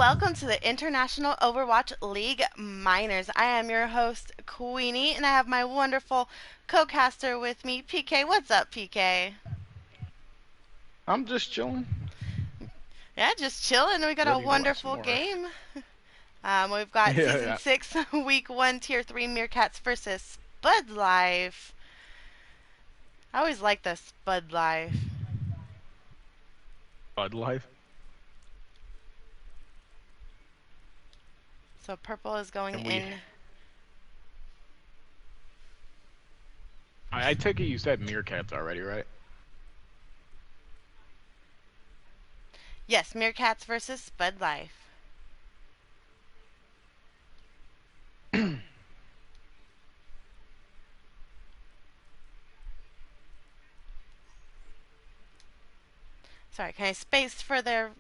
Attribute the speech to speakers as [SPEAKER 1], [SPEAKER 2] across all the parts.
[SPEAKER 1] welcome to the International Overwatch League Minors. I am your host, Queenie, and I have my wonderful co-caster with me, PK. What's up, PK?
[SPEAKER 2] I'm just chilling,
[SPEAKER 1] Yeah, just chilling. We got a
[SPEAKER 2] ready to watch some
[SPEAKER 1] wonderful
[SPEAKER 2] more.
[SPEAKER 1] game. We've got
[SPEAKER 2] Yeah,
[SPEAKER 1] Season
[SPEAKER 2] yeah.
[SPEAKER 1] 6, Week 1, Tier 3 Meerkats versus Spud Life. I always like the Spud Life.
[SPEAKER 2] Bud Life.
[SPEAKER 1] So purple is going
[SPEAKER 2] And we,
[SPEAKER 1] in.
[SPEAKER 2] I take it you said Meerkats already, right?
[SPEAKER 1] Yes, Meerkats versus Spud Life. Sorry, can I space for their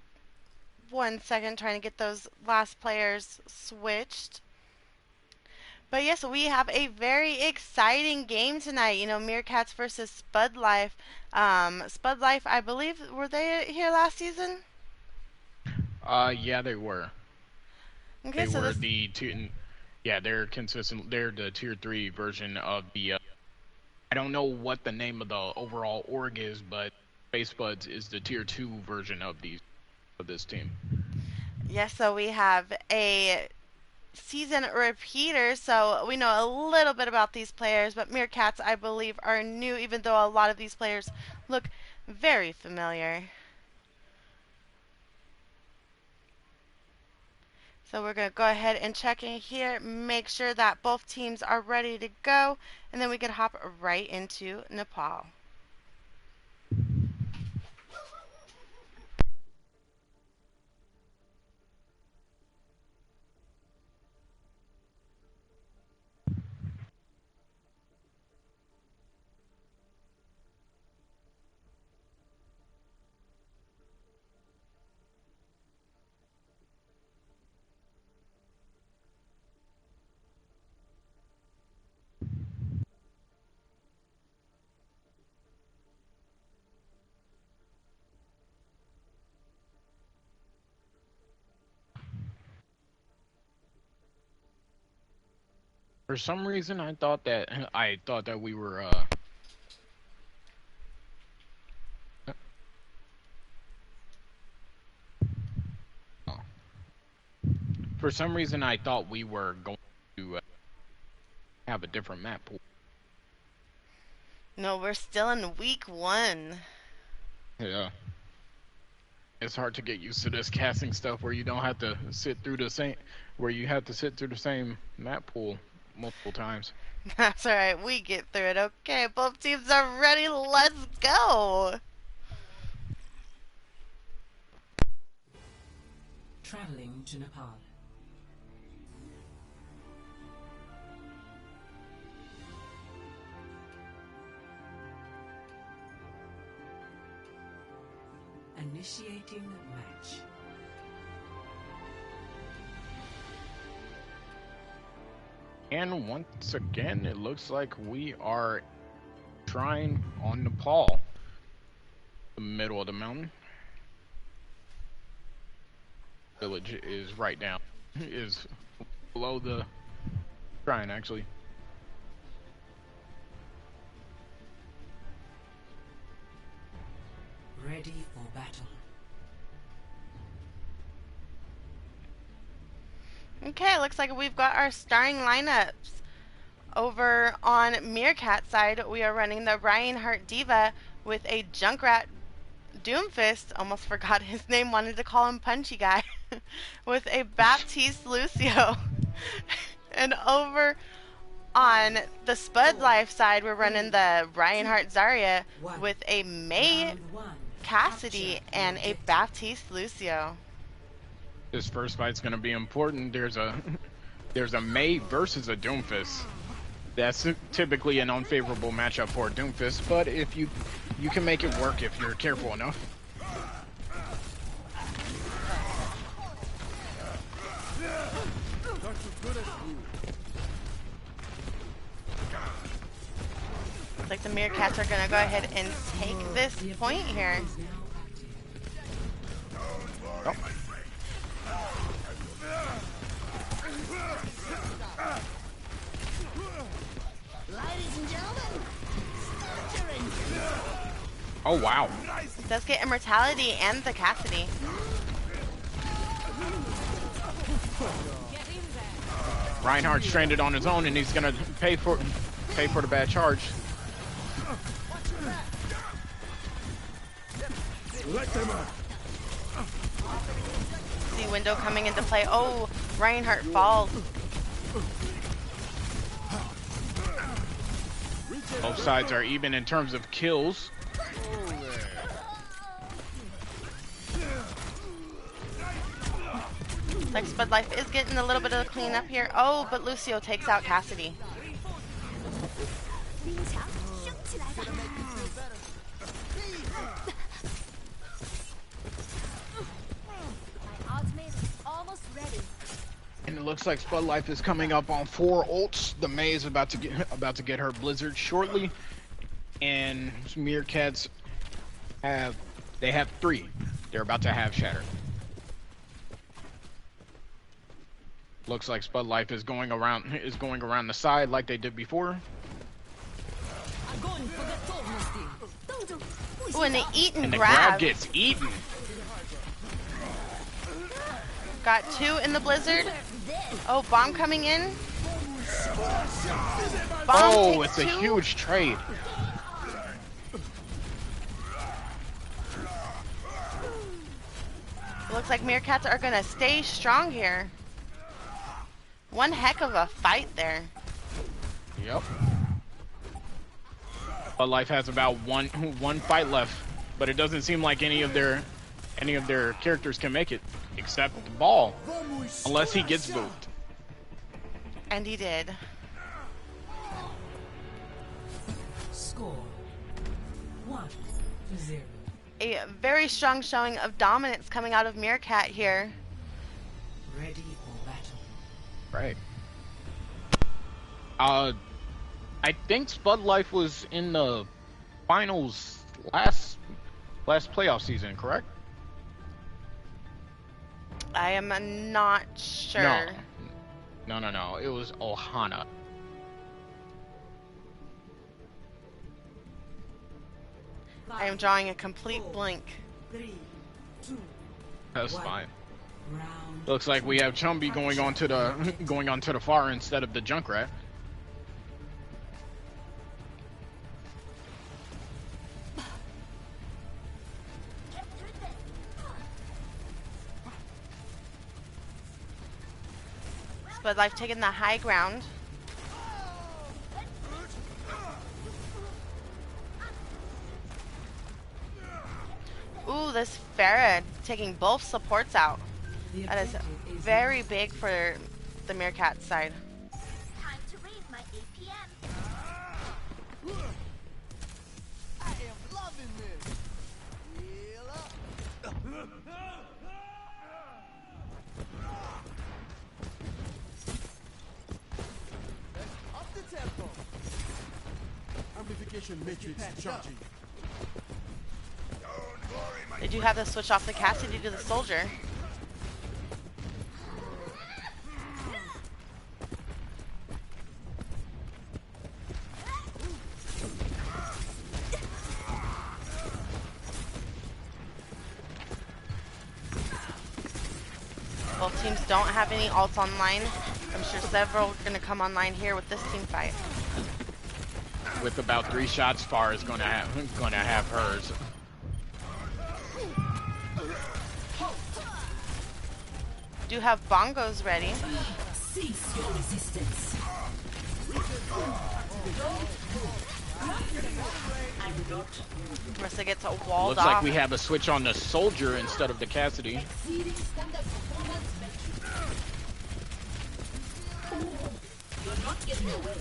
[SPEAKER 1] 1 second trying to get those last players switched. But yes, we have a very exciting game tonight. You know, Meerkats versus Spud Life. Spud Life, I believe, were they here last season?
[SPEAKER 2] Yeah, they were.
[SPEAKER 1] Okay,
[SPEAKER 2] They
[SPEAKER 1] so
[SPEAKER 2] were
[SPEAKER 1] this,
[SPEAKER 2] the tier. Yeah, they're consistent. They're the tier 3 version of the. I don't know what the name of the overall org is, but Space Buds is the tier 2 version of this team.
[SPEAKER 1] yes, so we have a season repeater, so we know a little bit about these players, but Meerkats, I believe, are new, even though a lot of these players look very familiar. So we're going to go ahead and check in here, make sure that both teams are ready to go, and then we can hop right into Nepal.
[SPEAKER 2] For some reason, I thought that we were. For some reason, I thought we were going to have a different map pool.
[SPEAKER 1] No, we're still in week 1.
[SPEAKER 2] Yeah. It's hard to get used to this casting stuff where you don't have to sit through the same where you have to sit through the same map pool multiple times.
[SPEAKER 1] That's alright, we get through it. Okay, both teams are ready, let's go!
[SPEAKER 3] Traveling to Nepal. Initiating match.
[SPEAKER 2] And once again, it looks like we are trying on Nepal, the middle of the mountain. Village is right down, is below the shrine actually.
[SPEAKER 3] Ready for battle.
[SPEAKER 1] Okay, looks like we've got our starting lineups. Over on Meerkat side, we are running the Reinhardt Diva with a Junkrat Doomfist, almost forgot his name, wanted to call him Punchy Guy, with a Baptiste Lucio. And over on the Spud Life side, we're running the Reinhardt Zarya with a May Cassidy and a Baptiste Lucio.
[SPEAKER 2] This first fight's gonna be important. There's a May versus a Doomfist. That's typically an unfavorable matchup for a Doomfist, but if you can make it work if you're careful enough.
[SPEAKER 1] Looks like the Meerkats are going to go ahead and take this point here.
[SPEAKER 2] Oh. Oh wow.
[SPEAKER 1] It does get immortality and the Cassidy.
[SPEAKER 2] Reinhardt stranded on his own, and he's gonna pay for the bad charge.
[SPEAKER 1] See window coming into play. Oh, Reinhardt falls.
[SPEAKER 2] Both sides are even in terms of kills.
[SPEAKER 1] Like Spud Life is getting a little bit of the cleanup here. Oh, but Lucio takes out Cassidy.
[SPEAKER 2] And it looks like Spud Life is coming up on 4 ults. The Mei is about to get her Blizzard shortly, and Meerkats have 3. They're about to have Shatter. Looks like Spud Life is going around the side like they did before.
[SPEAKER 1] Ooh, and they eat and
[SPEAKER 2] the
[SPEAKER 1] grab.
[SPEAKER 2] grab gets eaten.
[SPEAKER 1] Got 2 in the Blizzard. Oh, bomb coming in.
[SPEAKER 2] Oh, it's a huge trade.
[SPEAKER 1] Looks like Meerkats are gonna stay strong here. One heck of a fight there.
[SPEAKER 2] Yep. But Life has about one fight left, but it doesn't seem like any of their characters can make it, except the ball, unless he gets moved.
[SPEAKER 1] And he did.
[SPEAKER 3] Score 1-0.
[SPEAKER 1] A very strong showing of dominance coming out of Meerkat here.
[SPEAKER 3] Ready for battle.
[SPEAKER 2] Right. I think Spud Life was in the finals last playoff season, correct?
[SPEAKER 1] I am not sure.
[SPEAKER 2] No. It was Ohana.
[SPEAKER 1] I am drawing a complete blank.
[SPEAKER 3] 3, 2,
[SPEAKER 2] That's
[SPEAKER 3] 1.
[SPEAKER 2] fine.
[SPEAKER 3] Round
[SPEAKER 2] Looks like we have Chumby going onto the far instead of the Junkrat.
[SPEAKER 1] Spud Life taking the high ground. Ooh, this Farah taking both supports out.
[SPEAKER 3] the
[SPEAKER 1] That is
[SPEAKER 3] objective is
[SPEAKER 1] very big for the Meerkat side.
[SPEAKER 4] Time to raise my APM.
[SPEAKER 5] I am loving this. Heal up. Let's up the tempo. Amplification matrix charging.
[SPEAKER 1] They do have to switch off the Cassidy to the Soldier. Both teams don't have any ults online. I'm sure several are going to come online here with this team fight.
[SPEAKER 2] With about 3 shots, Far is gonna have hers.
[SPEAKER 1] Do have bongos ready.
[SPEAKER 3] cease your resistance.
[SPEAKER 1] Marissa gets walled
[SPEAKER 2] Looks
[SPEAKER 1] off.
[SPEAKER 2] like we have a switch on the Soldier instead of the Cassidy.
[SPEAKER 3] Exceeding standard performance metrics. You're not getting away.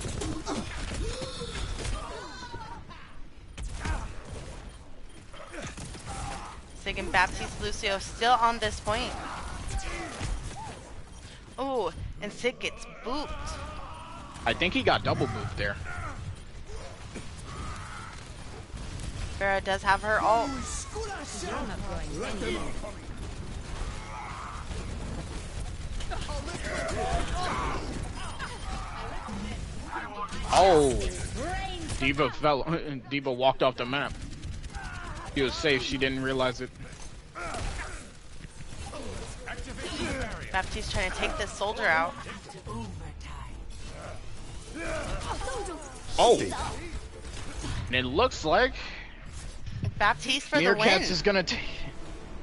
[SPEAKER 1] Sig and Baptiste Lucio still on this point. Ooh, and Sig gets booped.
[SPEAKER 2] I think he got double booped there.
[SPEAKER 1] Farah does have her ult.
[SPEAKER 2] Oh, Diva walked off the map. She was safe. She didn't realize it.
[SPEAKER 1] Baptiste's trying to take this soldier out.
[SPEAKER 2] Oh, and it looks like
[SPEAKER 1] Baptiste for the
[SPEAKER 2] Meerkats
[SPEAKER 1] win.
[SPEAKER 2] is gonna take.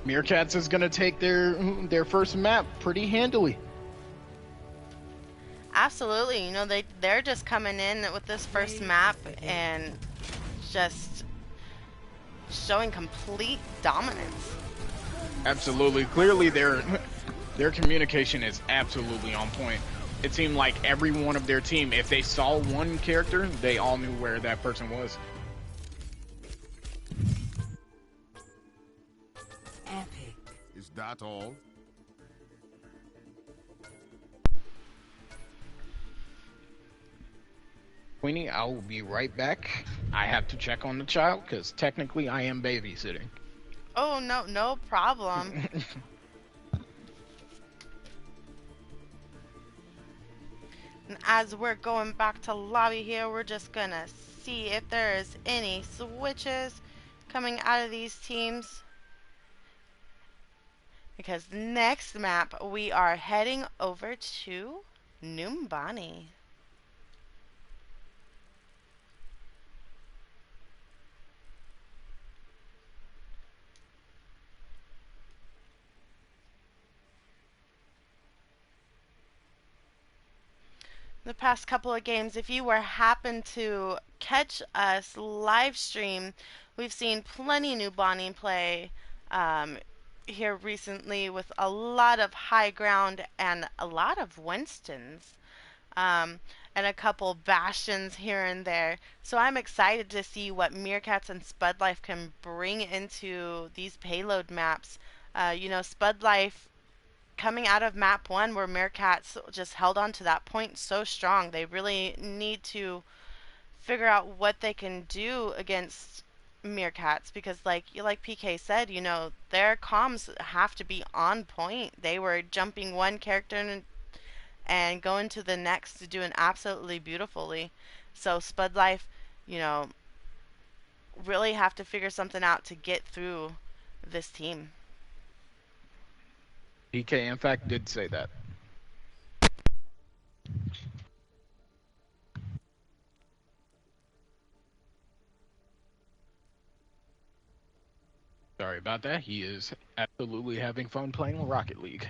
[SPEAKER 2] Meerkats is gonna take their first map pretty handily.
[SPEAKER 1] Absolutely. You know, they're just coming in with this first map and just showing complete dominance.
[SPEAKER 2] Absolutely. Clearly, their communication is absolutely on point. It seemed like every one of their team, if they saw one character, they all knew where that person was.
[SPEAKER 3] Epic.
[SPEAKER 5] Is that all?
[SPEAKER 2] Queenie, I will be right back. I have to check on the child because technically I am babysitting.
[SPEAKER 1] Oh, no, no problem. And as we're going back to lobby here, we're just gonna see if there is any switches coming out of these teams. Because next map, we are heading over to Numbani. The past couple of games, if you were happen to catch us live stream, we've seen plenty new Bonnie play here recently with a lot of high ground and a lot of Winstons. Um, and a couple bastions here and there. So I'm excited to see what Meerkats and Spud Life can bring into these payload maps. You know, Spud Life coming out of map one where Meerkats just held on to that point so strong. They really need to figure out what they can do against Meerkats because like PK said, you know, their comms have to be on point. They were jumping one character and going to the next to doing absolutely beautifully. So Spud Life, you know, really have to figure something out to get through this team.
[SPEAKER 2] PK, in fact, did say that. Sorry about that. He is absolutely having fun playing Rocket League.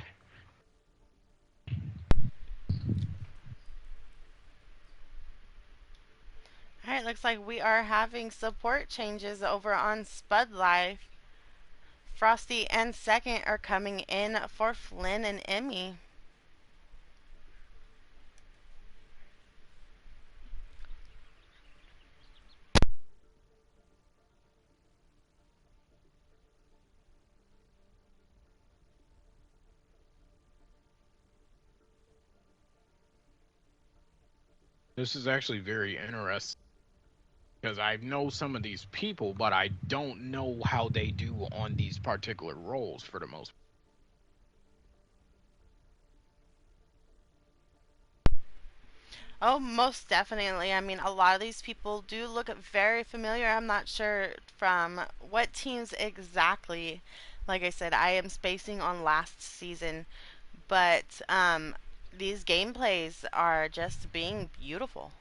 [SPEAKER 1] Alright, looks like we are having support changes over on Spud Life. Frosty and Second are coming in for Flynn and Emmy.
[SPEAKER 2] This is actually very interesting because I know some of these people, but I don't know how they do on these particular roles for the most part.
[SPEAKER 1] Oh, most definitely. I mean, a lot of these people do look very familiar. I'm not sure from what teams exactly. Like I said, I am spacing on last season, but these gameplays are just being beautiful.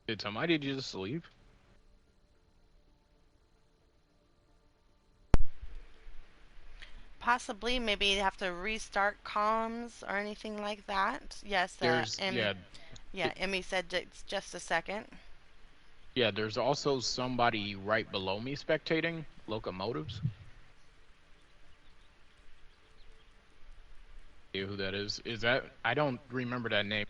[SPEAKER 2] Did somebody just leave?
[SPEAKER 1] Possibly, maybe you have to restart comms or anything like that. Yes,
[SPEAKER 2] There's
[SPEAKER 1] Emmy. Yeah, Emmy said it's just a second.
[SPEAKER 2] yeah, there's also somebody right below me spectating locomotives. See who that is? Is that I don't remember that name.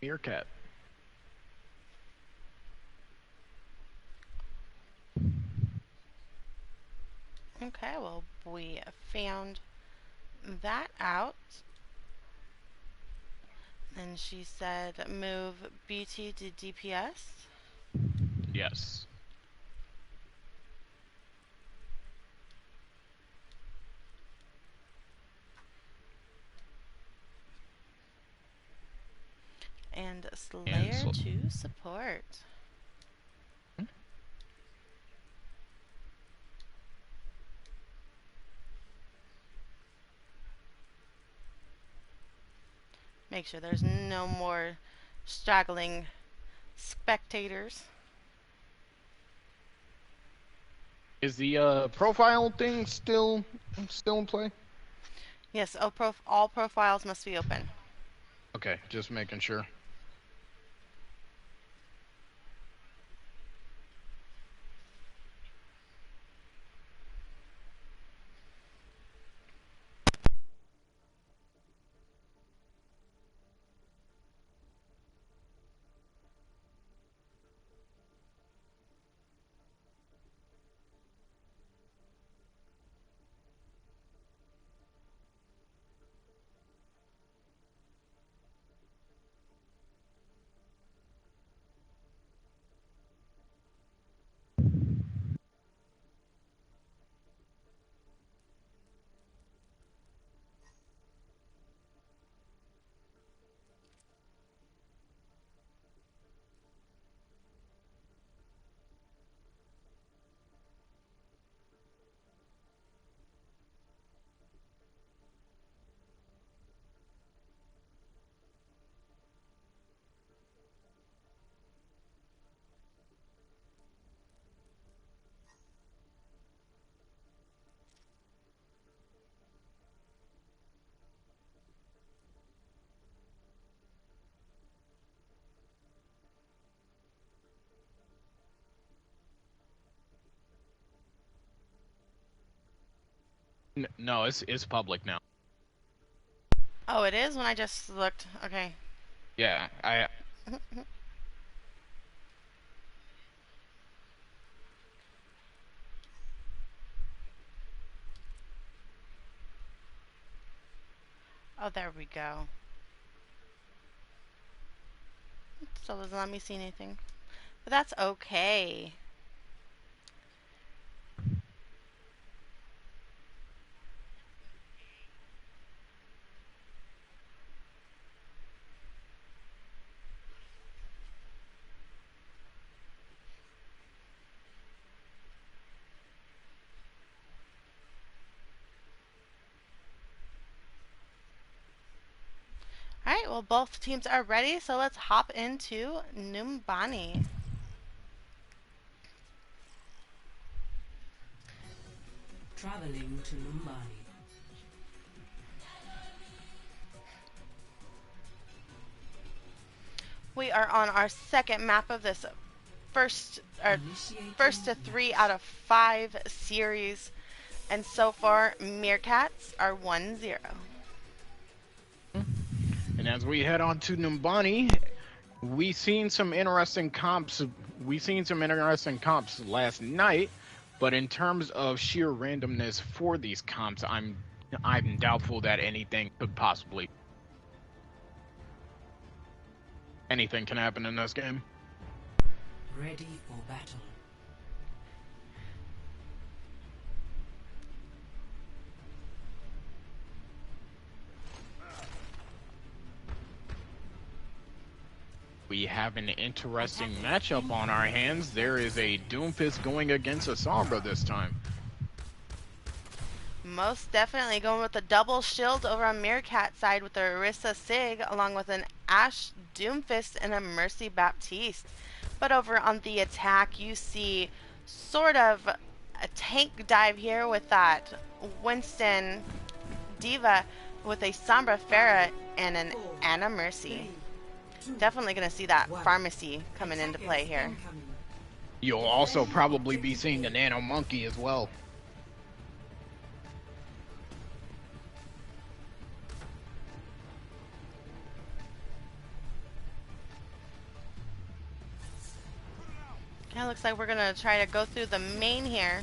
[SPEAKER 2] Meerkat.
[SPEAKER 1] Okay, well, we found that out. And she said move BT to DPS.
[SPEAKER 2] Yes.
[SPEAKER 1] And
[SPEAKER 2] And
[SPEAKER 1] Slayer
[SPEAKER 2] so,
[SPEAKER 1] to support. Make sure there's no more straggling spectators.
[SPEAKER 2] is the profile thing still in play?
[SPEAKER 1] Yes, all profiles must be open.
[SPEAKER 2] Okay, just making sure. No, it's public now.
[SPEAKER 1] Oh, it is when I just looked. Okay.
[SPEAKER 2] Yeah, I
[SPEAKER 1] Oh, there we go. Still doesn't let me see anything. But that's okay. Alright, well, both teams are ready, so let's hop into Numbani.
[SPEAKER 3] Traveling to Numbani.
[SPEAKER 1] We are on our second map of this first to 3 out of 5 series, and so far Meerkats are 1-0.
[SPEAKER 2] and as we head on to Numbani, we seen some interesting comps. We seen some interesting comps last night, but in terms of sheer randomness for these comps, I'm doubtful that anything can happen in this game.
[SPEAKER 3] Ready for battle.
[SPEAKER 2] We have an interesting matchup on our hands. There is a Doomfist going against a Sombra this time.
[SPEAKER 1] Most definitely going with the double shield over on Meerkat side with the Orisa Sig, along with an Ashe Doomfist and a Mercy Baptiste. But over on the attack, you see sort of a tank dive here with that Winston Diva with a Sombra Farah and an Anna Mercy. Definitely going to see that pharmacy coming into play here.
[SPEAKER 2] You'll also probably be seeing the Nano Monkey as well.
[SPEAKER 1] Yeah, looks like we're gonna try to go through the main here.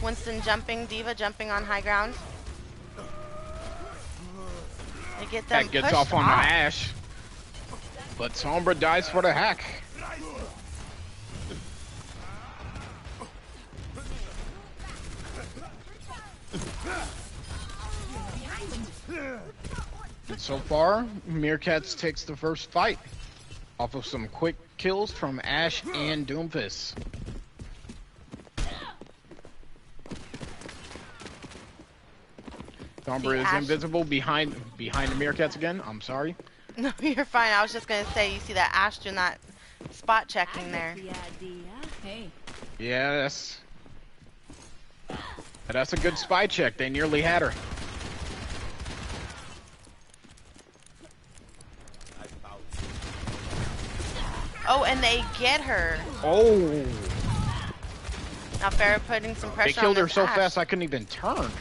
[SPEAKER 1] Winston jumping, Diva jumping on high ground. They get them
[SPEAKER 2] That gets
[SPEAKER 1] pushed
[SPEAKER 2] off on the
[SPEAKER 1] off.
[SPEAKER 2] Ashe. But Sombra dies for the hack. And so far, Meerkats takes the first fight off of some quick kills from Ashe and Doomfist. Sombra is
[SPEAKER 1] Ashe.
[SPEAKER 2] invisible behind the Meerkats again. I'm sorry.
[SPEAKER 1] No, you're fine. I was just gonna say, you see that Ashe doing that spot checking there.
[SPEAKER 6] Hey.
[SPEAKER 2] Yeah, that's a good spy check. They nearly had her.
[SPEAKER 1] Oh, and they get her.
[SPEAKER 2] Oh,
[SPEAKER 1] Now Farrah putting some pressure
[SPEAKER 2] they killed
[SPEAKER 1] on
[SPEAKER 2] her
[SPEAKER 1] this
[SPEAKER 2] so
[SPEAKER 1] Ashe.
[SPEAKER 2] fast I couldn't even turn.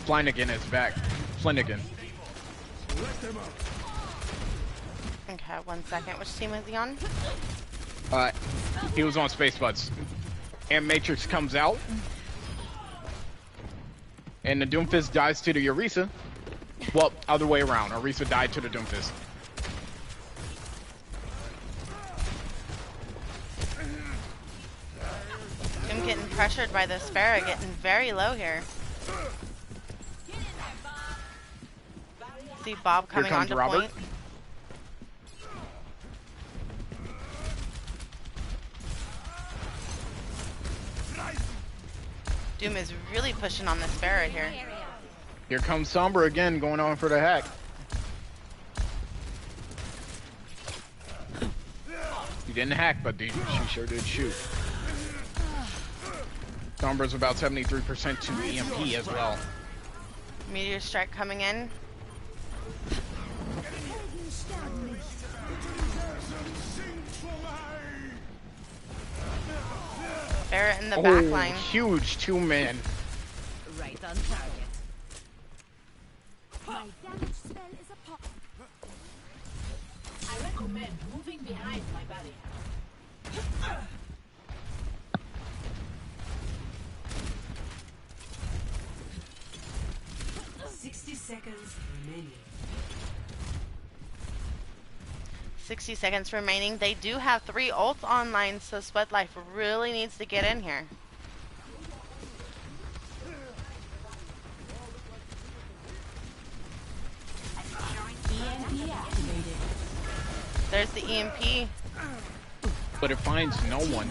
[SPEAKER 2] Flanagan is back. Flanagan.
[SPEAKER 1] Okay, 1 second. Which team is he on?
[SPEAKER 2] He was on Space Buds. And Matrix comes out. And the Doomfist dies to the Orisa. Well, other way around. Orisa died to the Doomfist.
[SPEAKER 1] I'm getting pressured by this Farrah, getting very low here. See Bob
[SPEAKER 2] Here
[SPEAKER 1] coming
[SPEAKER 2] comes
[SPEAKER 1] onto
[SPEAKER 2] Robert.
[SPEAKER 1] point. Doom is really pushing on this Farrah here.
[SPEAKER 2] Here comes Sombra again, going on for the hack. He didn't hack, but she sure did shoot. Sombra's about 73% to EMP as well.
[SPEAKER 1] Meteor strike coming in. Farrah in the back line.
[SPEAKER 2] Huge two-man.
[SPEAKER 6] Right on target.
[SPEAKER 4] My damage spell is a pop.
[SPEAKER 6] I recommend moving behind my barrier. 60 seconds remaining.
[SPEAKER 1] 60 seconds remaining. They do have 3 ults online, so Spud Life really needs to get in here.
[SPEAKER 6] EMP activated.
[SPEAKER 1] There's the EMP.
[SPEAKER 2] But it finds no one.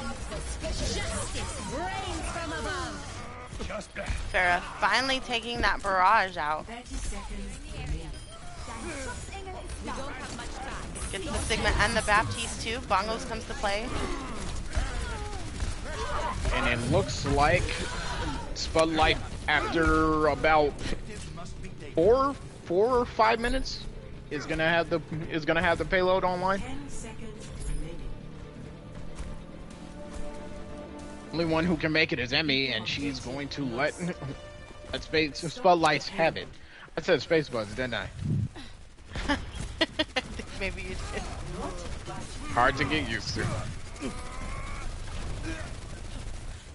[SPEAKER 1] Farrah finally taking that barrage out.
[SPEAKER 6] 30 seconds remaining.
[SPEAKER 1] Gets the Sigma and the Baptiste too. Bongos comes to play.
[SPEAKER 2] And it looks like Spud Light, after about 4 or 5 minutes, is gonna have the payload online.
[SPEAKER 6] 10 seconds remaining.
[SPEAKER 2] Only one who can make it is Emmy, and she's going to let Spud Lights have it. I said Space Buds, didn't I?
[SPEAKER 1] I think maybe you did.
[SPEAKER 2] Hard to get used to.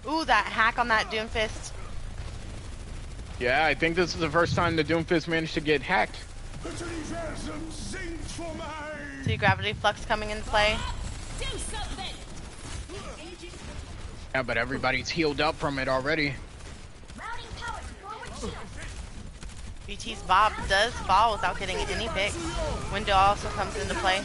[SPEAKER 1] Ooh, that hack on that Doomfist.
[SPEAKER 2] Yeah, I think this is the first time the Doomfist managed to get hacked.
[SPEAKER 1] See Gravity Flux coming in play.
[SPEAKER 2] Yeah, but everybody's healed up from it already.
[SPEAKER 4] Routing power forward shield.
[SPEAKER 1] BT's Bob does fall without getting any picks. Window also comes into play.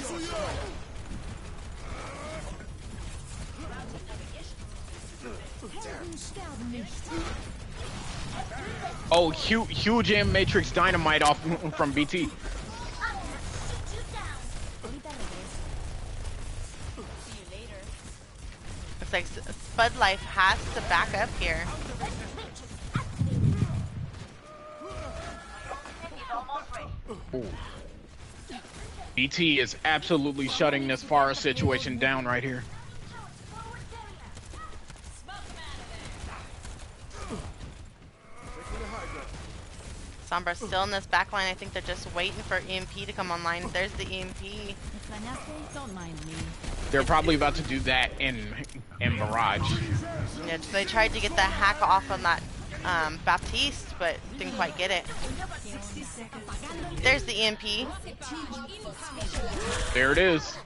[SPEAKER 2] Oh, huge Matrix Dynamite off from BT.
[SPEAKER 1] Looks like Spud Life has to back up here.
[SPEAKER 2] Ooh. BT is absolutely shutting this Farah situation down right here.
[SPEAKER 1] Sombra's still in this back line. I think they're just waiting for EMP to come online. There's the EMP.
[SPEAKER 7] Don't mind me.
[SPEAKER 2] They're probably about to do that in Barrage.
[SPEAKER 1] Yeah, they tried to get the hack off on that Baptiste, but didn't quite get it. There's the EMP.
[SPEAKER 2] There it is.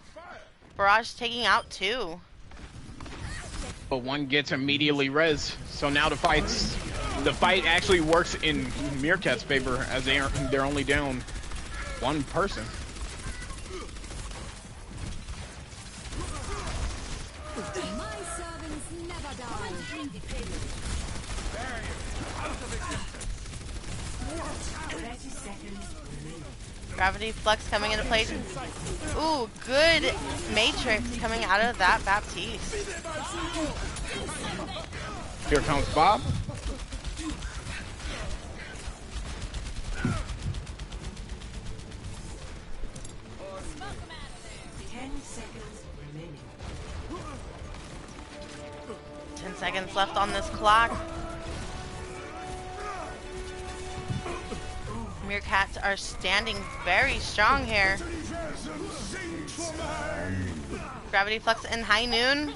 [SPEAKER 1] Barrage taking out 2.
[SPEAKER 2] But one gets immediately res. So now the fight actually works in Meerkats' favor as they're only down 1 person.
[SPEAKER 4] My servants never die.
[SPEAKER 1] Gravity Flux coming into play. Ooh, good Matrix coming out of that Baptiste.
[SPEAKER 2] Here comes Bob.
[SPEAKER 3] Remaining.
[SPEAKER 1] 10 seconds left on this clock. Meerkats are standing very strong here. Gravity Flux in High Noon.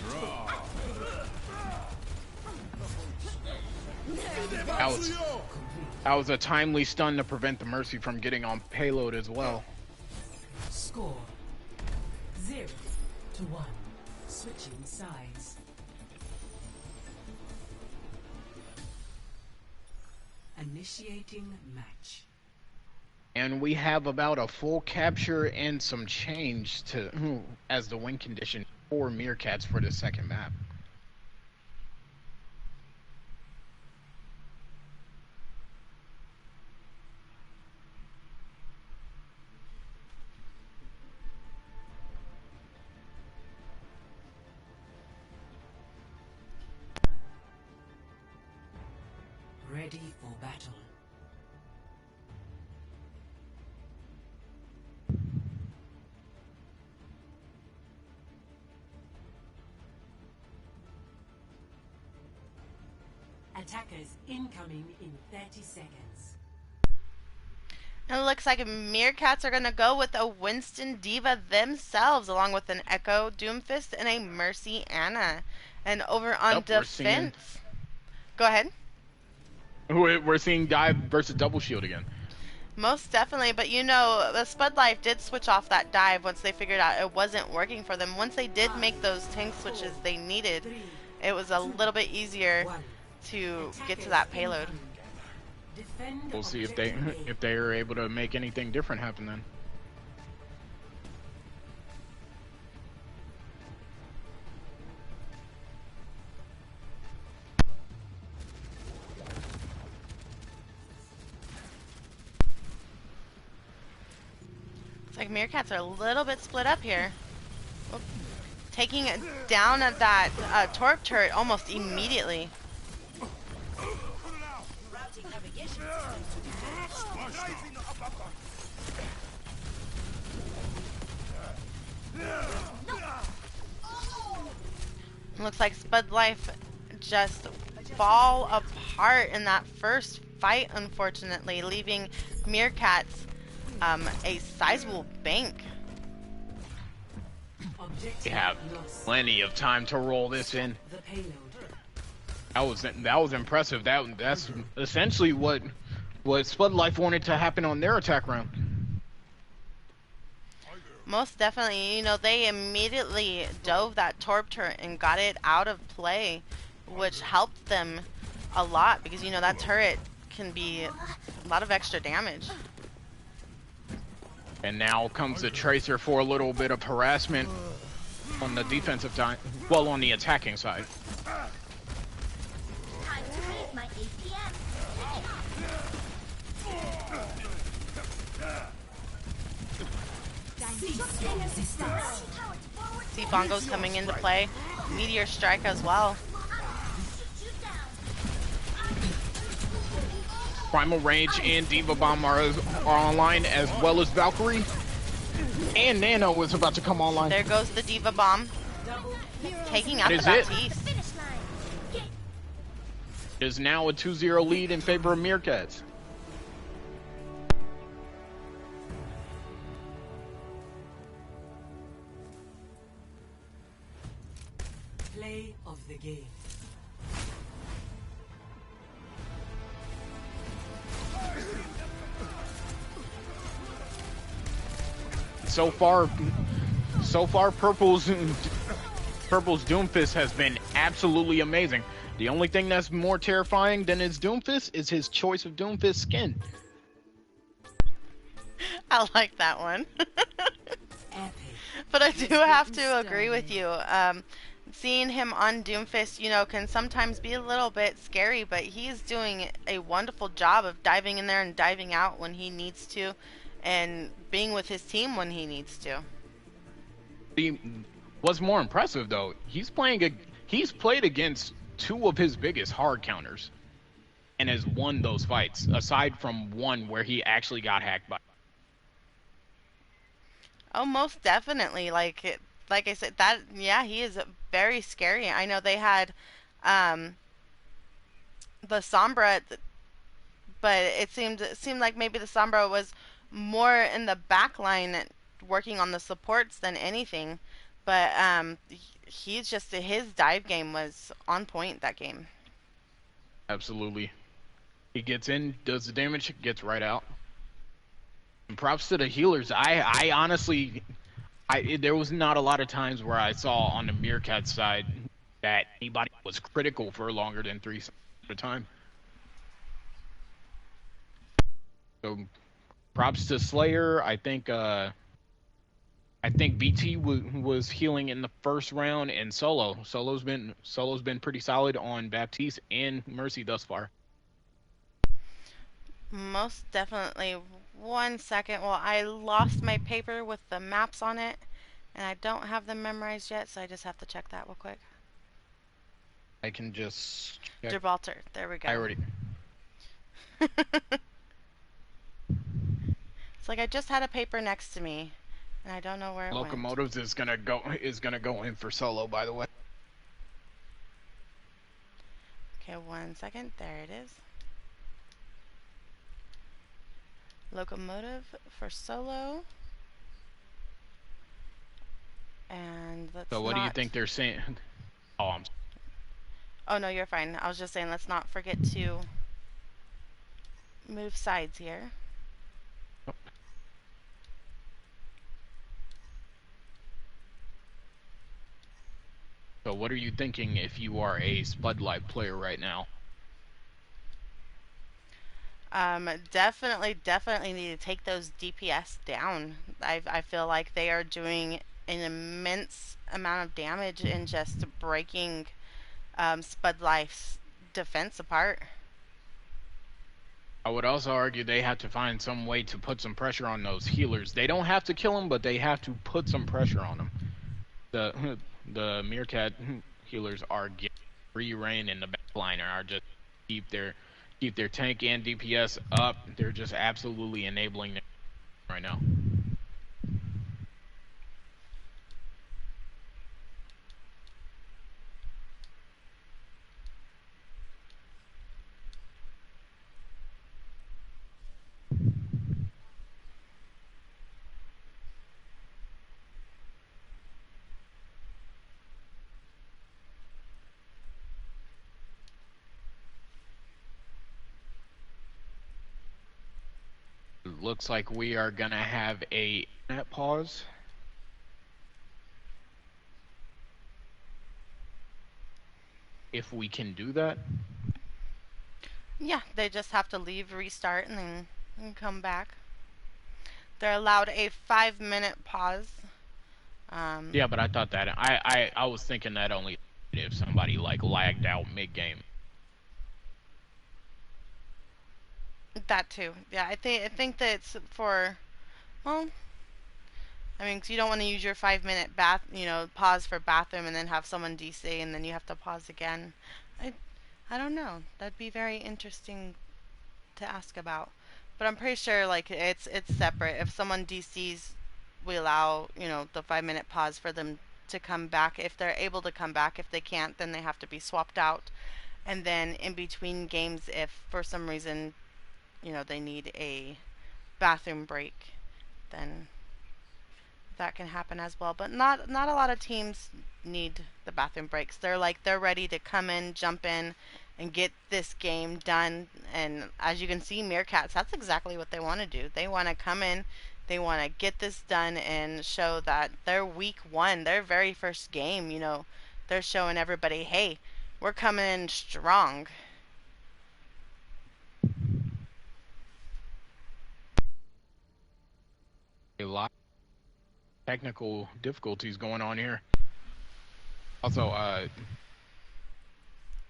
[SPEAKER 2] That was a timely stun to prevent the Mercy from getting on payload as well.
[SPEAKER 3] Score 0-1. Switching sides. Initiating match.
[SPEAKER 2] And we have about a full capture and some change to as the win condition for Meerkats for the second map.
[SPEAKER 3] Ready for battle. Attackers incoming in 30 seconds.
[SPEAKER 1] And it looks like Meerkats are going to go with a Winston Diva themselves, along with an Echo Doomfist and a Mercy Anna. And over on
[SPEAKER 2] Yep,
[SPEAKER 1] defense... Go ahead.
[SPEAKER 2] We're seeing dive versus double shield again.
[SPEAKER 1] Most definitely, but you know, the Spud Life did switch off that dive once they figured out it wasn't working for them. Once they did make those tank switches they needed, it was a little bit easier to get to that payload.
[SPEAKER 2] We'll see if they are able to make anything different happen then.
[SPEAKER 1] It's like Meerkats are a little bit split up here. Oop. Taking it down at that Torp turret almost immediately. Looks like Spud Life just fall apart in that first fight, unfortunately, leaving Meerkats a sizable bank.
[SPEAKER 2] We have plenty of time to roll this in. That was impressive. That's essentially what Spud Life wanted to happen on their attack round.
[SPEAKER 1] Most definitely, you know, they immediately dove that Torp turret and got it out of play, which helped them a lot because, you know, that turret can be a lot of extra damage.
[SPEAKER 2] And now comes the Tracer for a little bit of harassment on the defensive side, well, on the attacking side.
[SPEAKER 4] Time to raise my APM.
[SPEAKER 1] See Bongo's coming into play. Meteor Strike as well.
[SPEAKER 2] Primal Range and Diva Bomb are online, as well as Valkyrie. And Nano is about to come online.
[SPEAKER 1] There goes the Diva Bomb. Taking out the
[SPEAKER 2] That is it.
[SPEAKER 1] Baptiste.
[SPEAKER 4] Finish line.
[SPEAKER 2] It is now a 2-0 lead in favor of Meerkats.
[SPEAKER 3] the game.
[SPEAKER 2] So far, Purple's Doomfist has been absolutely amazing. The only thing that's more terrifying than his Doomfist is his choice of Doomfist skin.
[SPEAKER 1] I like that one.
[SPEAKER 3] Epic.
[SPEAKER 1] But I do have to
[SPEAKER 7] getting
[SPEAKER 1] agree with
[SPEAKER 7] started.
[SPEAKER 1] you. Seeing him on Doomfist, can sometimes be a little bit scary, but he's doing a wonderful job of diving in there and diving out when he needs to, and being with his team when he needs to.
[SPEAKER 2] The, what's more impressive though, he's played against two of his biggest hard counters and has won those fights, aside from one where he actually got hacked by.
[SPEAKER 1] Oh, most definitely. Like I said, that yeah, he is very scary. I know they had um, the Sombra, but it seemed like maybe the Sombra was more in the back line working on the supports than anything. But he's just his dive game was on point that game.
[SPEAKER 2] Absolutely. He gets in, does the damage, gets right out. And props to the healers. I honestly, there was not a lot of times where I saw on the Meerkat side that anybody was critical for longer than 3 seconds at a time. So props to Slayer. I think BT was healing in the first round, and Solo's been pretty solid on Baptiste and Mercy thus far.
[SPEAKER 1] Most definitely. One second. Well, I lost my paper with the maps on it, and I don't have them memorized yet, so I just have to check that real quick.
[SPEAKER 2] I can just check.
[SPEAKER 1] Gibraltar. There we
[SPEAKER 2] I
[SPEAKER 1] go.
[SPEAKER 2] already.
[SPEAKER 1] It's like I just had a paper next to me, and I don't know where it went.
[SPEAKER 2] Locomotives is gonna go in for Solo, by the way.
[SPEAKER 1] Okay, one second. There it is. Locomotive for solo. And let's
[SPEAKER 2] So what do you
[SPEAKER 1] not.
[SPEAKER 2] think they're saying? Oh,
[SPEAKER 1] Oh no, you're fine. I was just saying let's not forget to move sides here.
[SPEAKER 2] so what are you thinking if you are a Spud Live player right now?
[SPEAKER 1] Definitely need to take those DPS down. I feel like they are doing an immense amount of damage in just breaking Spud Life's defense apart.
[SPEAKER 2] I would also argue they have to find some way to put some pressure on those healers. They don't have to kill them, but they have to put some pressure on them. The the Meerkat healers are getting free reign in the backline and are just keep their keep their tank and DPS up. They're just absolutely enabling them right now. Looks like we are gonna have a net pause. If we can do that.
[SPEAKER 1] Yeah, they just have to leave, restart, and then come back. They're allowed a 5-minute pause.
[SPEAKER 2] Yeah, but I thought that I was thinking that only if somebody like lagged out mid game.
[SPEAKER 1] That too. Yeah, I think that it's for, well, I mean, 'cause you don't want to use your 5-minute pause for bathroom and then have someone DC and then you have to pause again. I I don't know. That'd be very interesting to ask about. But I'm pretty sure like it's separate. If someone DCs, we allow, the 5-minute pause for them to come back if they're able to come back. If they can't, then they have to be swapped out. And then in between games, if for some reason, they need a bathroom break, then that can happen as well. But not a lot of teams need the bathroom breaks. They're ready to come in, jump in, and get this game done. And as you can see, Meerkats, that's exactly what they want to do. They want to come in, they want to get this done and show that their week one, their very first game, they're showing everybody, hey, we're coming in strong.
[SPEAKER 2] A lot of technical difficulties going on here. Also,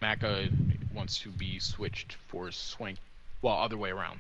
[SPEAKER 2] Maka wants to be switched for Swank. Well, other way around.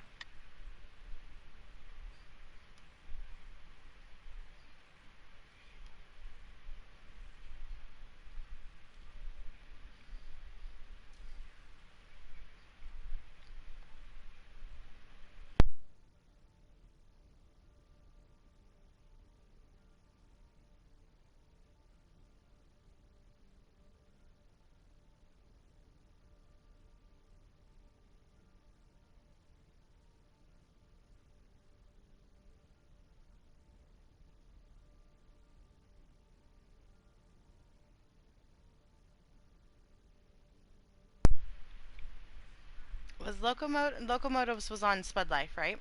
[SPEAKER 1] Was Locomotives was on Spud Life, right?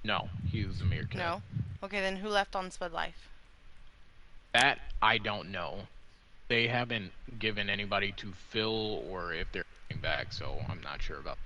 [SPEAKER 2] No, he was a Meerkat.
[SPEAKER 1] No. Okay, then who left on Spud Life?
[SPEAKER 2] That I don't know. They haven't given anybody to fill or if they're coming back, so I'm not sure about.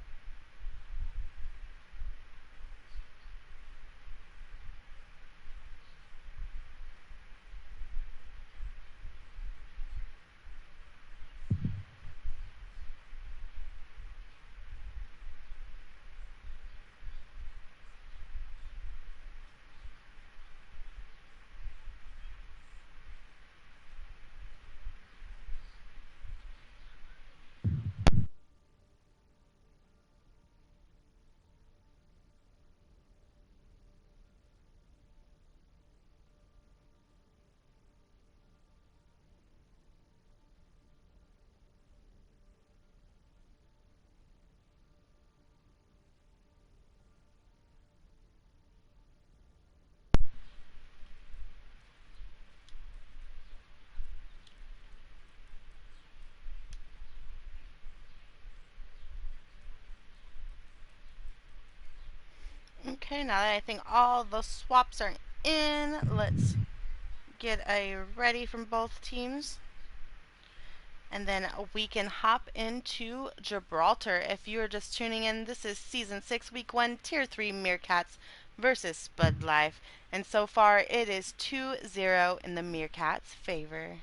[SPEAKER 1] Okay, now that I think all the swaps are in, let's get a ready from both teams. And then we can hop into Gibraltar. If you are just tuning in, this is Season 6, Week 1, Tier 3 Meerkats versus Spud Life. And so far, it is 2-0 in the Meerkats' favor.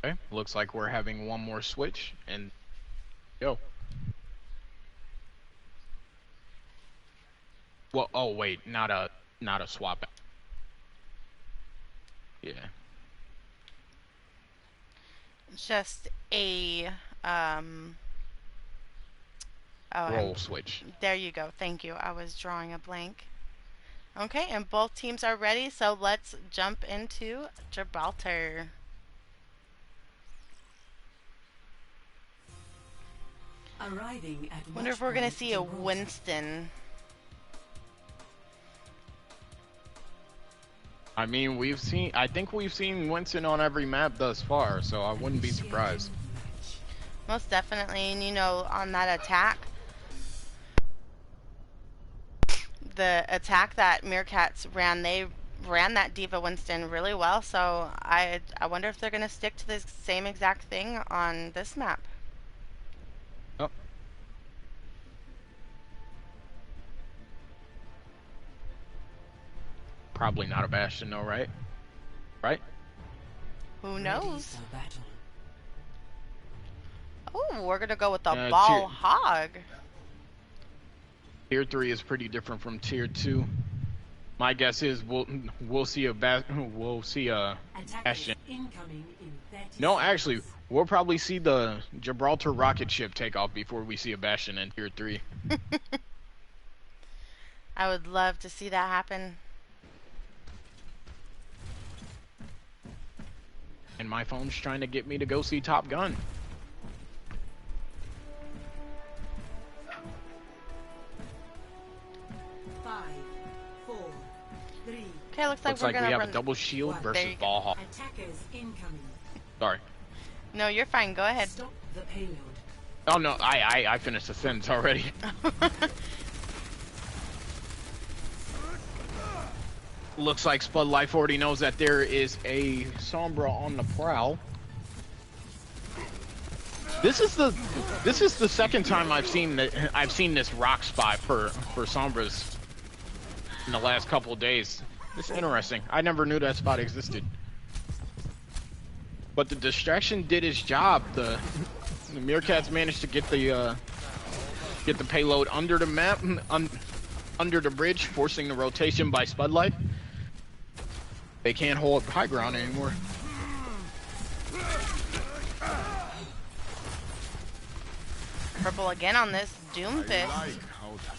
[SPEAKER 2] Okay, looks like we're having one more switch, and go. Well, oh wait, not a swap. Yeah.
[SPEAKER 1] Just a,
[SPEAKER 2] Roll switch.
[SPEAKER 1] there you go. Thank you. I was drawing a blank. Okay, and both teams are ready, so let's jump into Gibraltar.
[SPEAKER 3] Arriving at
[SPEAKER 1] Wonder if we're gonna see a Winston.
[SPEAKER 2] I mean, I think we've seen Winston on every map thus far, so I wouldn't be surprised.
[SPEAKER 1] Most definitely, and on that attack, the attack that Meerkats ran, they ran that Diva Winston really well, so I wonder if they're going to stick to the same exact thing on this map.
[SPEAKER 2] Oh. Probably not a Bastion, though, right? Right?
[SPEAKER 1] Who knows? Oh, we're going to go with the
[SPEAKER 2] Tier
[SPEAKER 1] ball hog.
[SPEAKER 2] Tier 3 is pretty different from Tier 2. My guess is we'll see a
[SPEAKER 3] Attackers
[SPEAKER 2] Bastion.
[SPEAKER 3] incoming in 30
[SPEAKER 2] No,
[SPEAKER 3] seconds.
[SPEAKER 2] actually, we'll probably see the Gibraltar rocket ship take off before we see a Bastion in Tier 3.
[SPEAKER 1] I would love to see that happen.
[SPEAKER 2] And my phone's trying to get me to go see Top Gun.
[SPEAKER 3] Five, four, three.
[SPEAKER 1] Okay, looks like
[SPEAKER 2] Looks
[SPEAKER 1] we're
[SPEAKER 2] like we
[SPEAKER 1] gonna
[SPEAKER 2] have
[SPEAKER 1] run.
[SPEAKER 2] a double shield
[SPEAKER 3] There
[SPEAKER 2] versus
[SPEAKER 1] you go.
[SPEAKER 2] Valhalla.
[SPEAKER 3] Attackers incoming.
[SPEAKER 2] Sorry.
[SPEAKER 1] No, you're fine. Go ahead.
[SPEAKER 3] Stop the payload.
[SPEAKER 2] Oh no, I finished the sentence already. Looks like Spud Life already knows that there is a Sombra on the prowl. This is the second time I've seen this rock spot for Sombras in the last couple of days. It's interesting. I never knew that spot existed. But the distraction did its job. The Meerkats managed to get the payload under the map, under the bridge, forcing the rotation by Spud Life. They can't hold high ground anymore.
[SPEAKER 1] Purple again on this Doomfist.
[SPEAKER 5] how that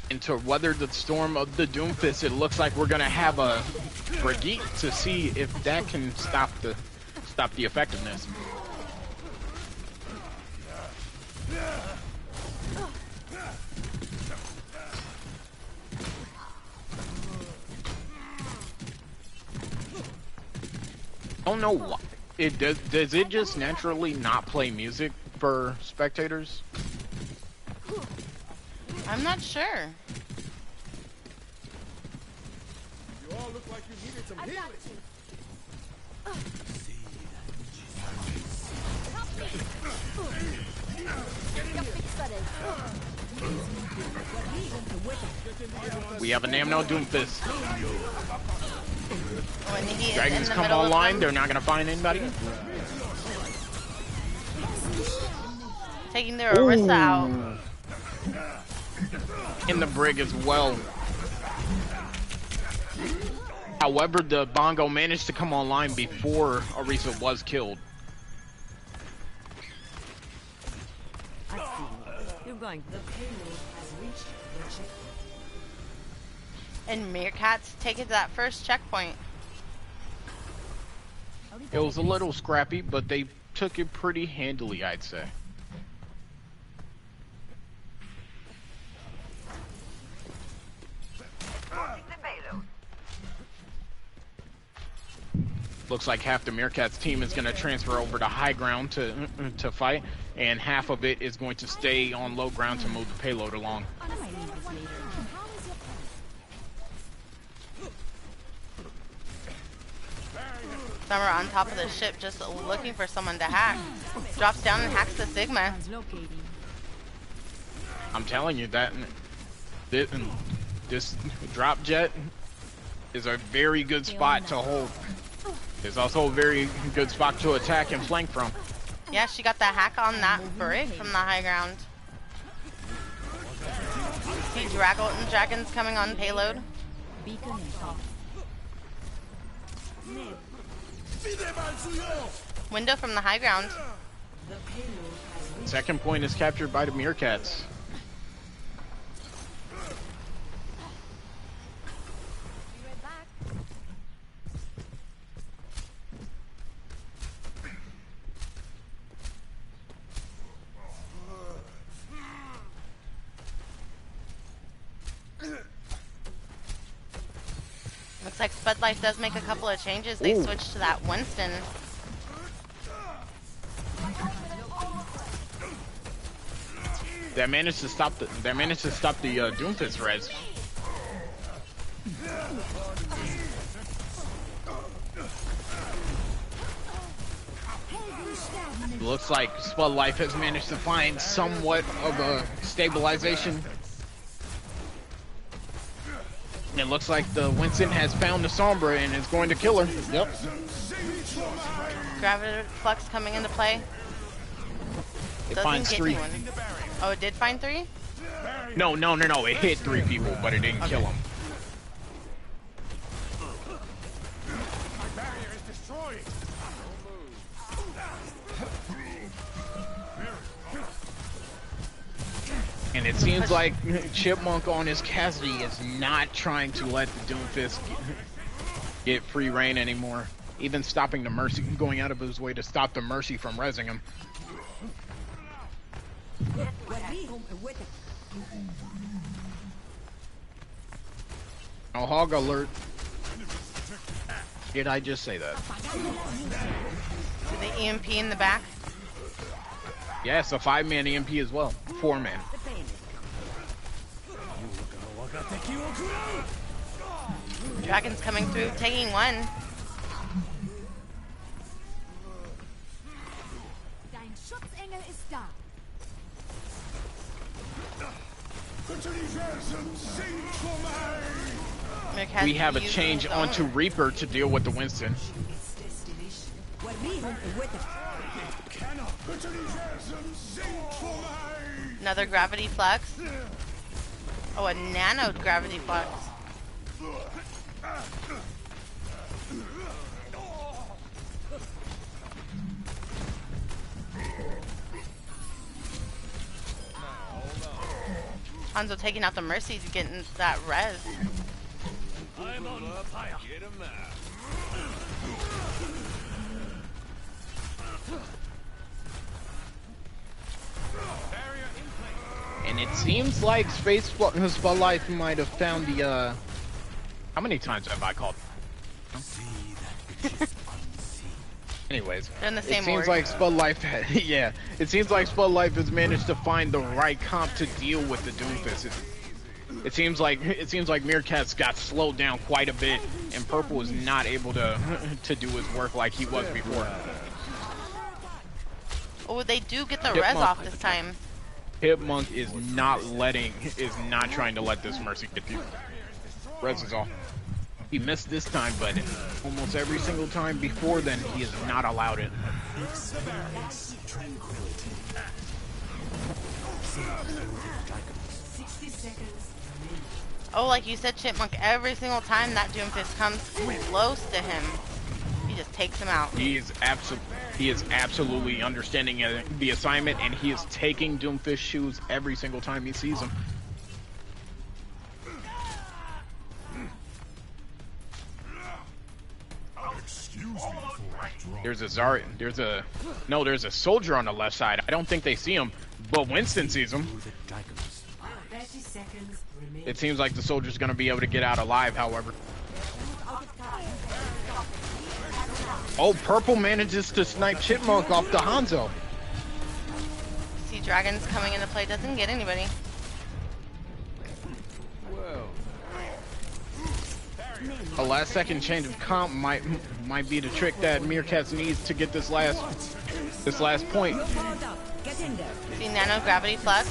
[SPEAKER 2] And to weather the storm of the Doomfist, it looks like we're gonna have a Brigitte to see if that can stop the effectiveness. I don't know why. Does it just naturally not play music for spectators?
[SPEAKER 1] I'm not sure.
[SPEAKER 5] You all look like you needed some healing.
[SPEAKER 2] We have a Namno Doomfist.
[SPEAKER 1] When he is
[SPEAKER 2] Dragons
[SPEAKER 1] in the
[SPEAKER 2] come
[SPEAKER 1] middle of
[SPEAKER 2] online,
[SPEAKER 1] them,
[SPEAKER 2] they're not gonna find anybody.
[SPEAKER 1] taking their Orisa out.
[SPEAKER 2] In the brig as well. However, the Bongo managed to come online before Orisa was killed.
[SPEAKER 7] You're going.
[SPEAKER 3] The payload has reached the checkpoint.
[SPEAKER 1] And Meerkats take it to that first checkpoint.
[SPEAKER 2] It was a little scrappy, but they took it pretty handily, I'd say. Looks like half the Meerkats team is going to transfer over to high ground to fight, and half of it is going to stay on low ground to move the payload along.
[SPEAKER 7] I might need this later.
[SPEAKER 1] Some are on top of the ship just looking for someone to hack. Drops down and hacks the Sigma.
[SPEAKER 7] Translocating.
[SPEAKER 2] I'm telling you that this drop jet is a very good spot to hold. It's also a very good spot to attack and flank from.
[SPEAKER 1] Yeah, she got the hack on that brig from the high ground. See dragons coming on payload.
[SPEAKER 7] Beacon and top.
[SPEAKER 1] Window from the high ground.
[SPEAKER 3] The payload has reached.
[SPEAKER 2] Second point is captured by the Meerkats.
[SPEAKER 1] Looks like Spud Life does make a couple of changes. They
[SPEAKER 2] Ooh.
[SPEAKER 1] switch to that Winston.
[SPEAKER 2] That managed to stop the Doomfist res. Looks like Spud Life has managed to find somewhat of a stabilization. And it looks like the Winston has found the Sombra and is going to kill her. Yep.
[SPEAKER 1] Gravity flux coming into play.
[SPEAKER 2] It
[SPEAKER 1] Doesn't
[SPEAKER 2] finds
[SPEAKER 1] get
[SPEAKER 2] 3.
[SPEAKER 1] anyone. Oh, it did find 3?
[SPEAKER 2] No. It hit 3 people, but it didn't kill them.
[SPEAKER 5] My barrier is destroyed.
[SPEAKER 2] And it seems like Chipmunk on his Cassidy is not trying to let the Doomfist get free reign anymore. Even stopping the Mercy, going out of his way to stop the Mercy from rezzing him. Oh, hog alert. Did I just say that?
[SPEAKER 1] Did the EMP in the back?
[SPEAKER 2] Yeah, it's a 5-man EMP as well. 4-man.
[SPEAKER 1] Dragon's coming through, taking 1.
[SPEAKER 4] Dein Schutzengel ist da.
[SPEAKER 1] Meerkats
[SPEAKER 2] We have a
[SPEAKER 1] using
[SPEAKER 2] change
[SPEAKER 1] his own.
[SPEAKER 2] onto Reaper to deal with the Winston.
[SPEAKER 1] Another gravity flux. Oh, a nano gravity flux. Hanzo taking out the Mercies, getting that res.
[SPEAKER 5] I'm on fire. Get him out.
[SPEAKER 2] And it seems like Spud Life might have found the, How many times have I called? Anyways,
[SPEAKER 1] They're in the
[SPEAKER 2] it
[SPEAKER 1] same
[SPEAKER 2] seems
[SPEAKER 1] org.
[SPEAKER 2] like Spud Life, yeah, it seems like Spud Life has managed to find the right comp to deal with the Doomfist. It seems like Meerkats got slowed down quite a bit, and Purple is not able to do his work like he was before.
[SPEAKER 1] Oh, they do get the
[SPEAKER 2] Hit
[SPEAKER 1] res
[SPEAKER 2] monk.
[SPEAKER 1] off this time.
[SPEAKER 2] Chipmunk is not trying to let this Mercy get the res is off. He missed this time, but almost every single time before then, he has not allowed it.
[SPEAKER 3] 60 seconds.
[SPEAKER 1] Oh, like you said, Chipmunk, every single time that Doomfist comes close to him, he just takes him out.
[SPEAKER 2] He is absolutely understanding the assignment, and he is taking Doomfist shoes every single time he sees him. There's a there's a soldier on the left side. I don't think they see him, but Winston sees him.
[SPEAKER 3] 30 seconds remaining.
[SPEAKER 2] It seems like the soldier's gonna be able to get out alive, however. Oh, Purple manages to snipe Chipmunk off the Hanzo.
[SPEAKER 1] See Dragons coming into play, doesn't get anybody.
[SPEAKER 2] A last second change of comp might be the trick that Meerkats needs to get this last point.
[SPEAKER 7] Get in there.
[SPEAKER 1] See Nano Gravity Flux.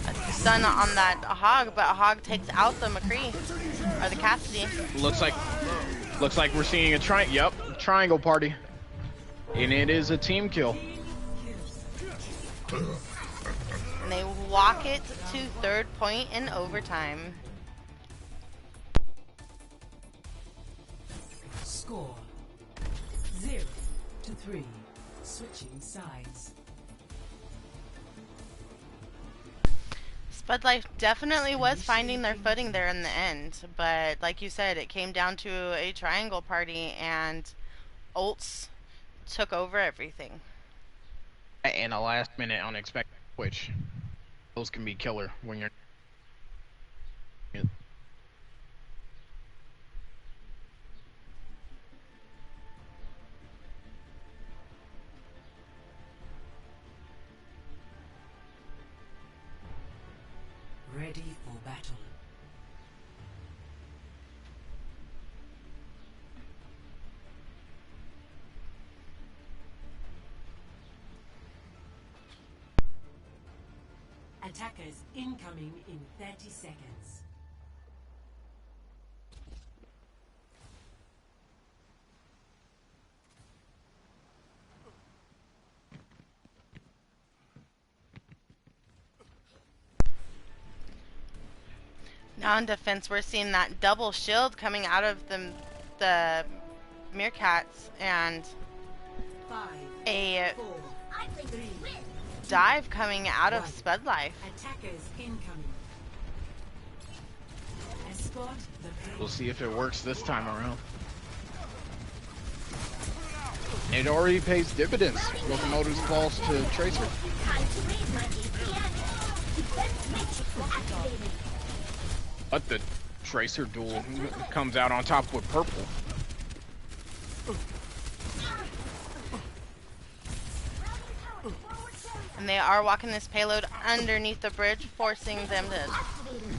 [SPEAKER 1] A stun on that Hog, but Hog takes out the McCree. Or the Cassidy.
[SPEAKER 2] Looks like we're seeing a triangle party. And it is a team kill.
[SPEAKER 1] And they walk it to 3rd point in overtime.
[SPEAKER 3] Score 0-3. Switching sides.
[SPEAKER 1] Spud Life definitely was finding their footing there in the end, but like you said, it came down to a triangle party and ults took over everything.
[SPEAKER 2] And a last minute unexpected switch. Those can be killer when you're
[SPEAKER 3] Ready for battle. Attackers incoming in 30 seconds.
[SPEAKER 1] Now in defense, we're seeing that double shield coming out of the Meerkats and
[SPEAKER 3] 5,
[SPEAKER 1] a
[SPEAKER 3] 4, 3,
[SPEAKER 1] dive coming out of
[SPEAKER 3] 1.
[SPEAKER 1] Spud Life.
[SPEAKER 3] Attackers incoming. Escort the
[SPEAKER 2] We'll see if it works this time around. It already pays dividends. Locomotives falls to Tracer. But the Tracer duel comes out on top with purple.
[SPEAKER 1] And they are walking this payload underneath the bridge, forcing them to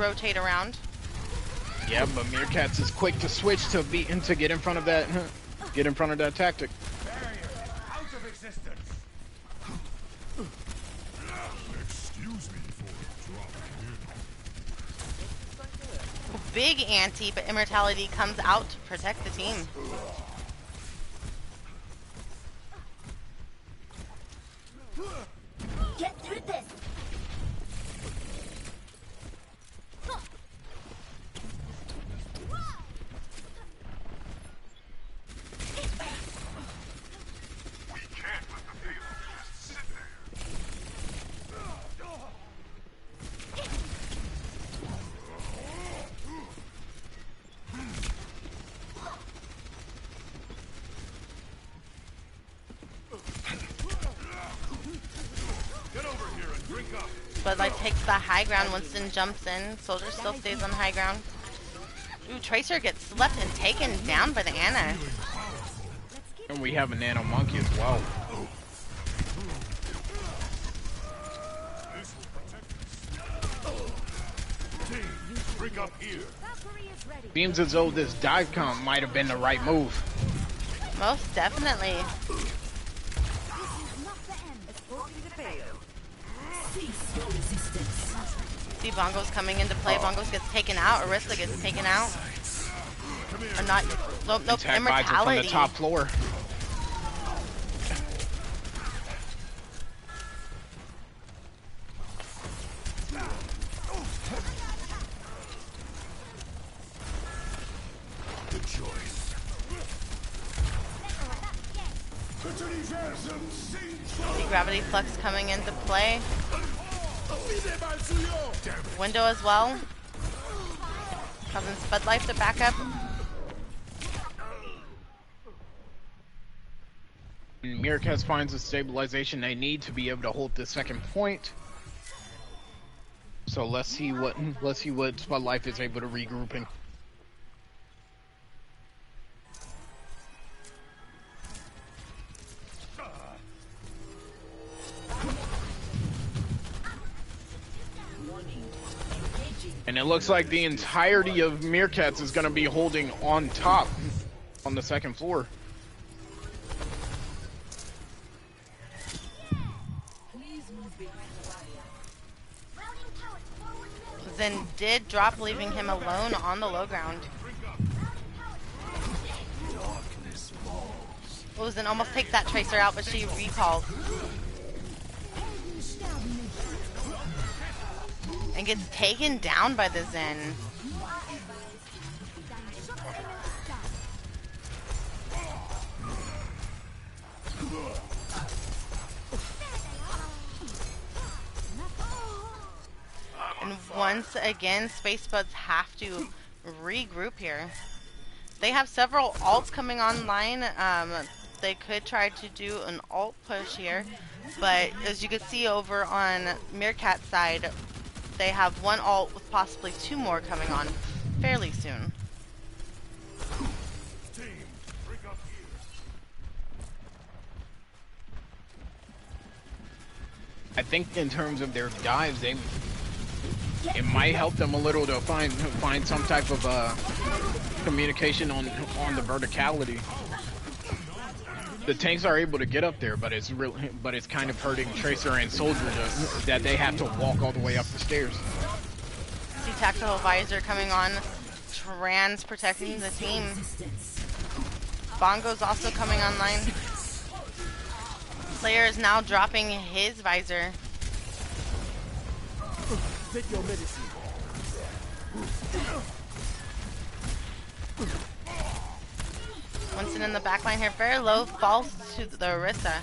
[SPEAKER 1] rotate around.
[SPEAKER 2] Yeah, but Meerkats is quick to switch to get in front of that tactic.
[SPEAKER 5] Barrier out of existence. Excuse me for dropping in.
[SPEAKER 1] Big ante, but Immortality comes out to protect the team.
[SPEAKER 4] Get through this.
[SPEAKER 1] Spud Life takes the high ground. Winston jumps in. Soldier still stays on high ground. Ooh, Tracer gets slept and taken down by the Ana.
[SPEAKER 2] And we have a Nano Monkey as well.
[SPEAKER 5] Break up here.
[SPEAKER 2] Seems as though this dive comp might have been the right move.
[SPEAKER 1] Most definitely. See Bongos coming into play. Bongos gets taken out. Orisa gets taken out. Or not. Nope,
[SPEAKER 2] Attack Visor from the
[SPEAKER 1] Immortality.
[SPEAKER 2] top floor.
[SPEAKER 5] Good choice.
[SPEAKER 1] See Gravity Flux coming into play. Window as well. Causing Spud Life to back up.
[SPEAKER 2] Meerkats finds the stabilization they need to be able to hold the second point. So let's see what Spud Life is able to regrouping. And it looks like the entirety of Meerkats is going to be holding on top on the second floor.
[SPEAKER 1] Zen did drop, leaving him alone on the low ground. Oh, Zen almost takes that Tracer out, but she recalls. And gets taken down by the Zen. And once again, Space Buds have to regroup here. They have several ults coming online. They could try to do an ult push here, but as you can see over on Meerkat's side, they have one ult with possibly two more coming on fairly soon.
[SPEAKER 2] I think in terms of their dives, it might help them a little to find some type of communication on the verticality. The tanks are able to get up there, but it's kind of hurting Tracer and Soldier that they have to walk all the way up the stairs.
[SPEAKER 1] See Tactical Visor coming on, Trans protecting the team. Bongo's also coming online. Slayer is now dropping his visor.
[SPEAKER 5] Take your medicine.
[SPEAKER 1] Winston in the back line here. Very low. Falls to the Orisa.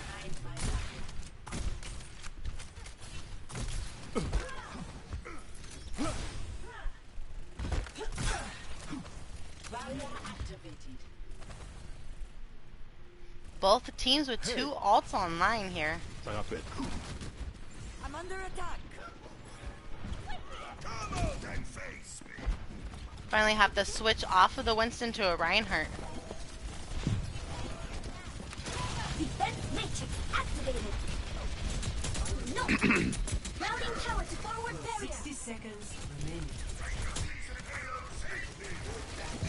[SPEAKER 1] Both teams with two ults online here.
[SPEAKER 4] I'm under attack.
[SPEAKER 1] Finally have to switch off of the Winston to a Reinhardt.
[SPEAKER 8] Defense matrix activated. No. Routing tower to forward barrier.
[SPEAKER 3] 60 seconds remaining.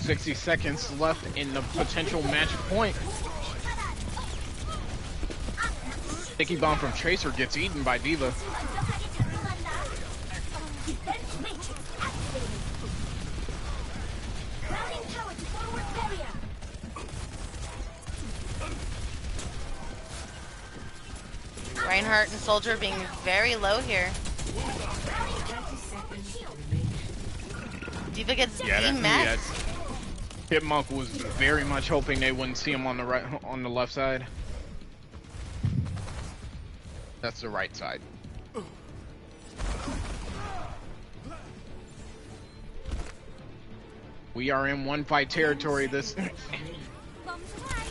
[SPEAKER 2] 60 seconds left in the potential match point. Sticky bomb from Tracer gets eaten by D.Va.
[SPEAKER 8] Defense matrix activated. Routing tower to forward barrier.
[SPEAKER 1] Reinhardt and Soldier being very low here.
[SPEAKER 3] 30 seconds remaining.
[SPEAKER 1] D.Va gets
[SPEAKER 2] Yeah,
[SPEAKER 1] demessed.
[SPEAKER 2] Hitmonk was very much hoping they wouldn't see him on the on the left side. That's the right side. We are in one fight territory. This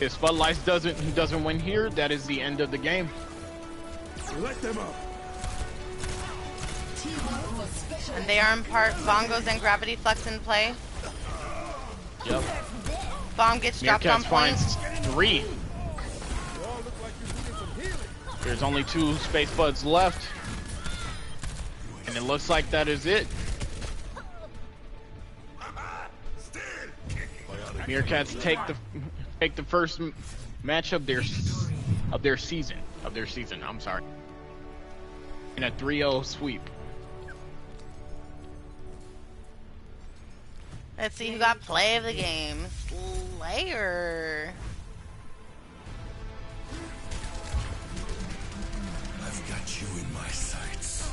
[SPEAKER 2] if Spud doesn't win here, that is the end of the game.
[SPEAKER 5] Let them up.
[SPEAKER 1] And they are in part bongos and gravity flux in play.
[SPEAKER 2] Yep.
[SPEAKER 1] Bomb gets dropped on
[SPEAKER 2] Meerkats
[SPEAKER 1] point.
[SPEAKER 2] finds 3.
[SPEAKER 5] You all look like you needed some healing.
[SPEAKER 2] There's only 2 space buds left. And it looks like that is it. Meerkats take the first match of their season. I'm sorry. In a 3-0 sweep.
[SPEAKER 1] Let's see who got play of the game. Slayer.
[SPEAKER 5] I've got you in my sights.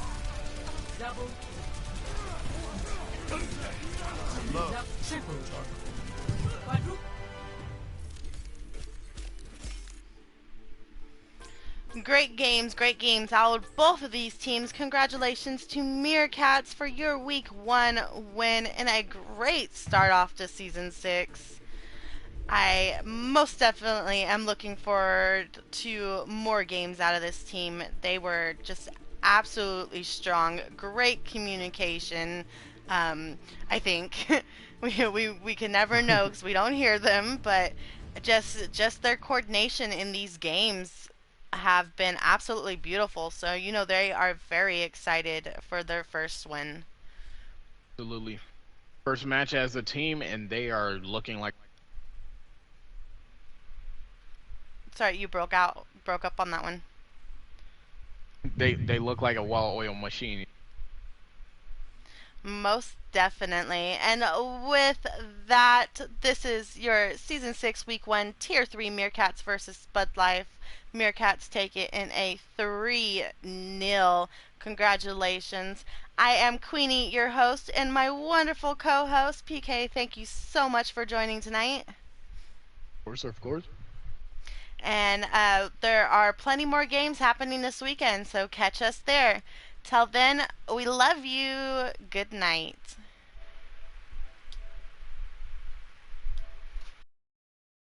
[SPEAKER 3] Double. Triple. Quadruple.
[SPEAKER 1] Great games, great games out of both of these teams. Congratulations to Meerkats for your week 1 win and a great start off to season 6. I most definitely am looking forward to more games out of this team. They were just absolutely strong. Great communication. I think we can never know because we don't hear them, but just their coordination in these games have been absolutely beautiful. So, you know, they are very excited for their first win.
[SPEAKER 2] Absolutely. First match as a team, and they are looking like
[SPEAKER 1] Sorry, you broke up on that one.
[SPEAKER 2] they look like a well-oiled machine.
[SPEAKER 1] Most definitely. And with that, this is your Season 6 Week 1 Tier 3 Meerkats versus Spud Life. Meerkats take it in a 3-0. Congratulations. I am Queenie, your host, and my wonderful co-host, PK. Thank you so much for joining tonight.
[SPEAKER 2] Of course.
[SPEAKER 1] And there are plenty more games happening this weekend, so catch us there. Till then, we love you. Good night.